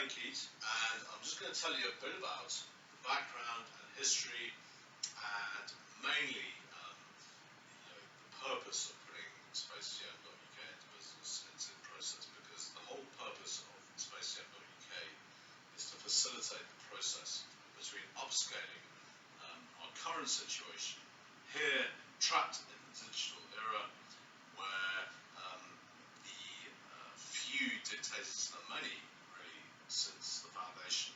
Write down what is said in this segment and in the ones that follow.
again, Keith, and I'm just going to tell you a bit about the background and history, and mainly the purpose of putting Spacetm.uk into business. It's in process because the whole purpose of Spacetm.uk is to facilitate the process between upscaling our current situation here, trapped in the digital era, where the few dictators the many, really, since the foundation,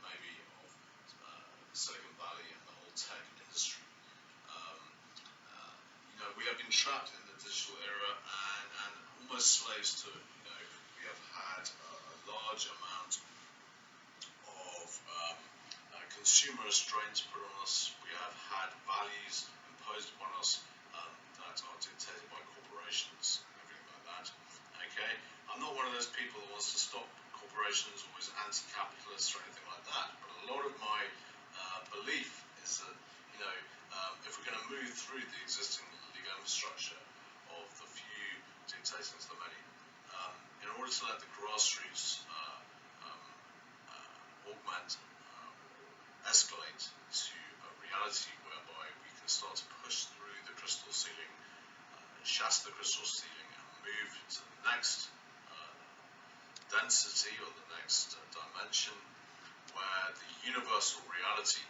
maybe, of Silicon Valley and the whole tech industry. We have been trapped in the digital era and almost slaves to it. We have had a large amount of consumer restraints put on us. We have had values imposed upon us that are dictated by corporations and everything like that. Okay, I'm not one of those people who wants to stop corporations or is anti-capitalist or anything like that. But a lot of my belief is that if we're going to move through the existing legal infrastructure of the few dictating to the many, in order to let the grassroots augment, escalate to a reality whereby we can start to push through the crystal ceiling, shatter the crystal ceiling, and move to the next density or the next dimension, where the universal reality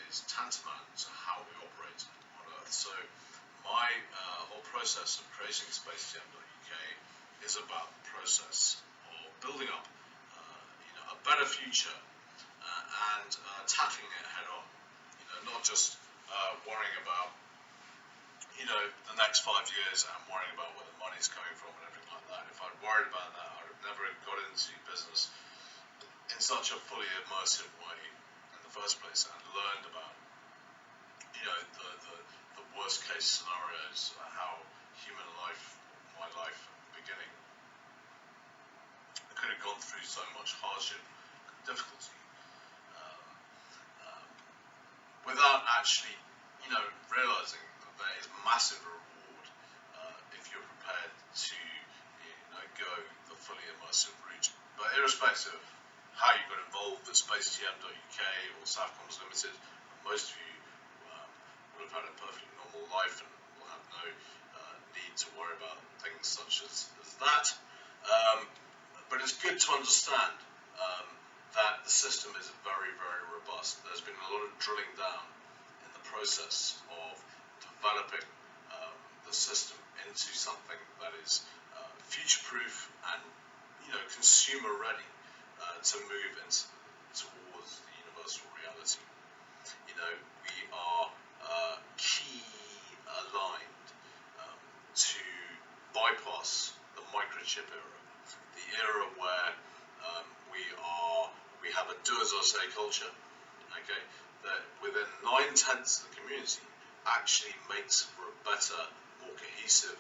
is tantamount to how we operate on Earth. So my whole process of creating Spacetm.uk is about the process of building up a better future and tackling it head on. Not just worrying about the next 5 years and worrying about where the money's coming from and everything like that. If I'd worried about that, I'd have never got into business in such a fully immersive way in the first place and learned about the worst case scenarios, how human life, my life at the beginning, I could have gone through so much hardship, difficulty, without actually realizing that there is massive reward if you're prepared to go the fully immersive route. But irrespective of how you got involved with Spacetm.uk or Southcoms Limited, most of you will have had a perfectly normal life and will have no need to worry about things such as that. But it's good to understand that the system is very, very robust. There's been a lot of drilling down in the process of developing the system into something that is future-proof and consumer ready to move towards the universal reality. We are key aligned to bypass the microchip era, the era where we have a do-as-I-say culture. Okay, that within 9/10 of the community actually makes for a better, more cohesive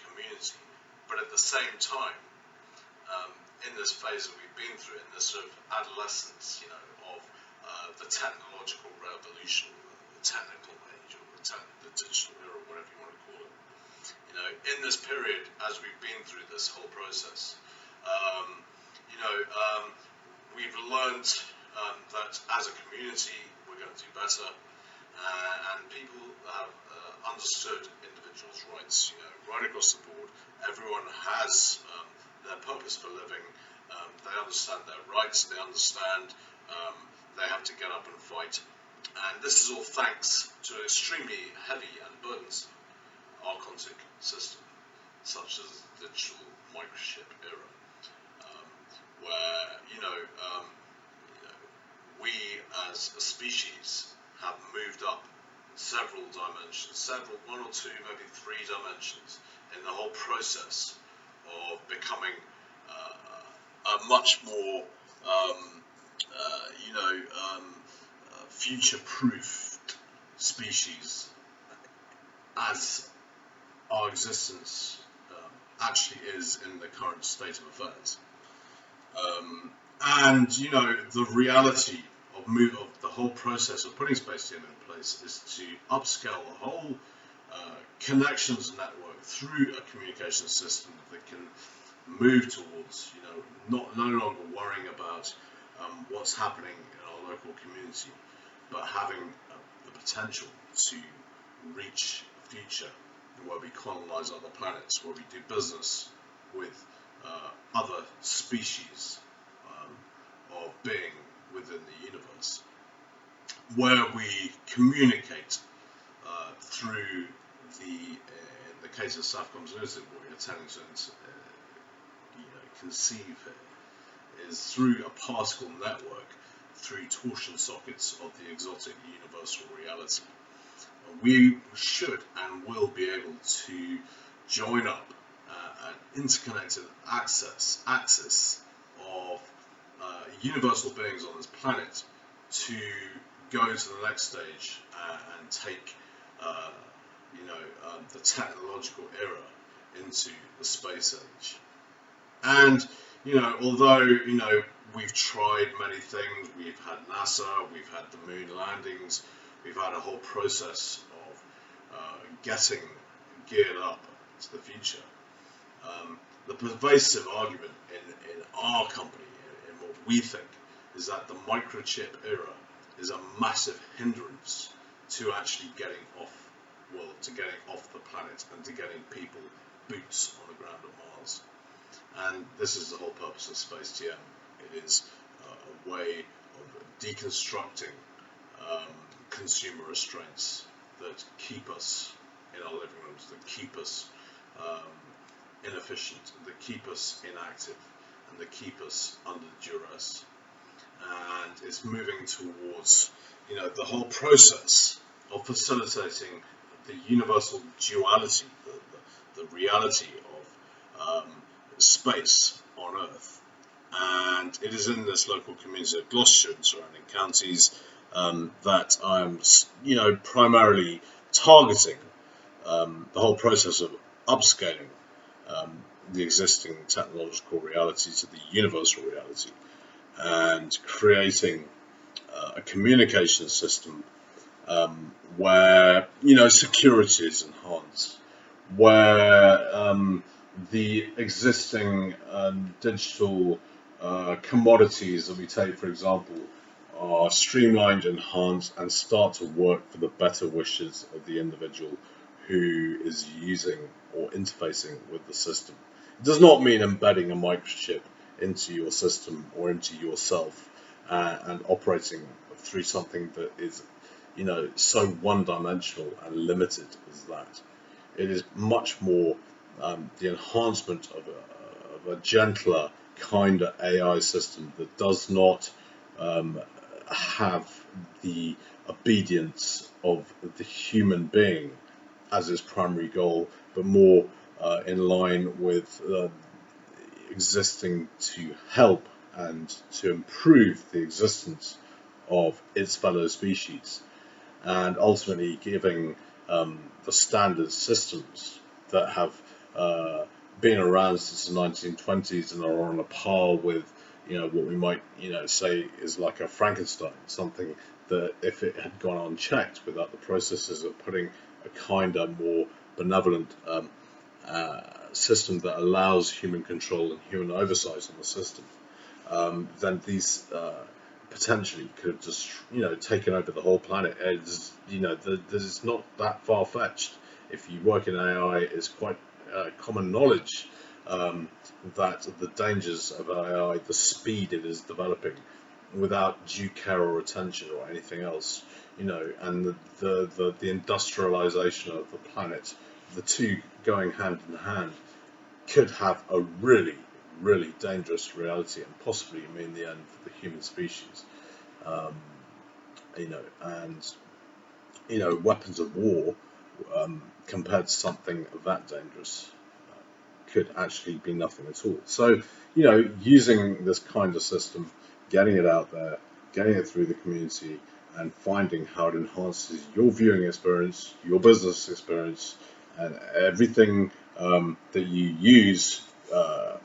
community. But at the same time, in this phase that we've been through, in this sort of adolescence, of the technological revolution, the technical age, or the digital era, whatever you want to call it. In this period, as we've been through this whole process, we've learned that as a community we're going to do better, and people have understood individuals' rights. Right across the board, everyone has their purpose for living. They understand their rights. They understand they have to get up and fight. And this is all thanks to an extremely heavy and burdensome archontic system, such as the digital microchip era, where we as a species have moved up several dimensions, one or two, maybe 3 dimensions in the whole process of becoming a much more future-proofed species as our existence actually is in the current state of affairs. And the reality of the whole process of putting Spacetm in place is to upscale the whole connections network through a communication system that can move towards no longer worrying about what's happening in our local community, but having the potential to reach a future where we colonize other planets, where we do business with other species of being within the universe, where we communicate through in the case of Southcom's Limited, what we're attempting to conceive here is through a particle network, through torsion sockets of the exotic universal reality. We should and will be able to join up an interconnected axis of universal beings on this planet to go to the next stage and take the technological era into the space age. And although we've tried many things, we've had NASA, we've had the moon landings, we've had a whole process of getting geared up to the future. The pervasive argument in our company, in what we think, is that the microchip era is a massive hindrance to actually getting off the planet and to getting people boots on the ground on Mars. And this is the whole purpose of Spacetm. It is a way of deconstructing consumer restraints that keep us in our living rooms, that keep us inefficient, that keep us inactive, and that keep us under duress. And it's moving towards the whole process of facilitating the universal duality, the reality of space on Earth. And it is in this local community of Gloucestershire and surrounding counties that I'm primarily targeting the whole process of upscaling the existing technological reality to the universal reality, and creating a communication system where security is enhanced, where the existing digital commodities that we take, for example, are streamlined, enhanced, and start to work for the better wishes of the individual who is using or interfacing with the system. It does not mean embedding a microchip into your system or into yourself and operating through something that is so one-dimensional and limited as that. It is much more the enhancement of a gentler, kinder AI system that does not have the obedience of the human being as its primary goal, but more in line with existing to help and to improve the existence of its fellow species, and ultimately giving the standard systems that have been around since the 1920s and are on a par with what we might say is like a Frankenstein, something that if it had gone unchecked without the processes of putting a kinder, more benevolent system that allows human control and human oversight on the system, then these potentially could have just taken over the whole planet. It's, it's not that far-fetched. If you work in AI, it's quite common knowledge that the dangers of AI, the speed it is developing without due care or attention or anything else, and the industrialization of the planet, the two going hand in hand, could have a really, really dangerous reality and possibly mean the end for the human species. And weapons of war compared to something that dangerous could actually be nothing at all. So, using this kind of system, getting it out there, getting it through the community, and finding how it enhances your viewing experience, your business experience, and everything that you use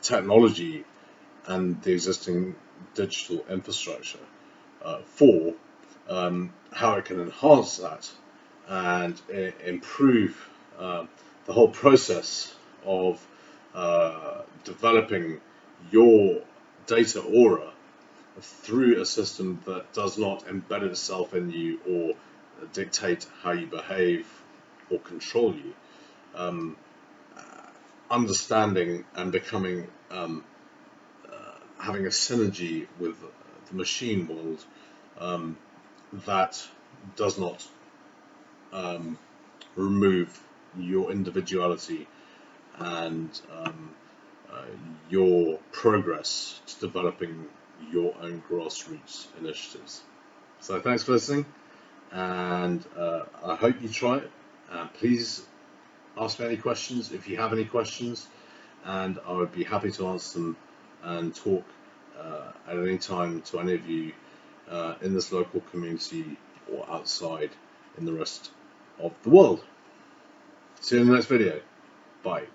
technology and the existing digital infrastructure for, how it can enhance that and improve the whole process of developing your data aura through a system that does not embed itself in you or dictate how you behave or control you. Understanding and becoming having a synergy with the machine world that does not remove your individuality and your progress to developing your own grassroots initiatives. So thanks for listening, and I hope you try it. Please ask me any questions if you have any questions, and I would be happy to answer them and talk at any time to any of you in this local community or outside in the rest of the world. See you in the next video. Bye.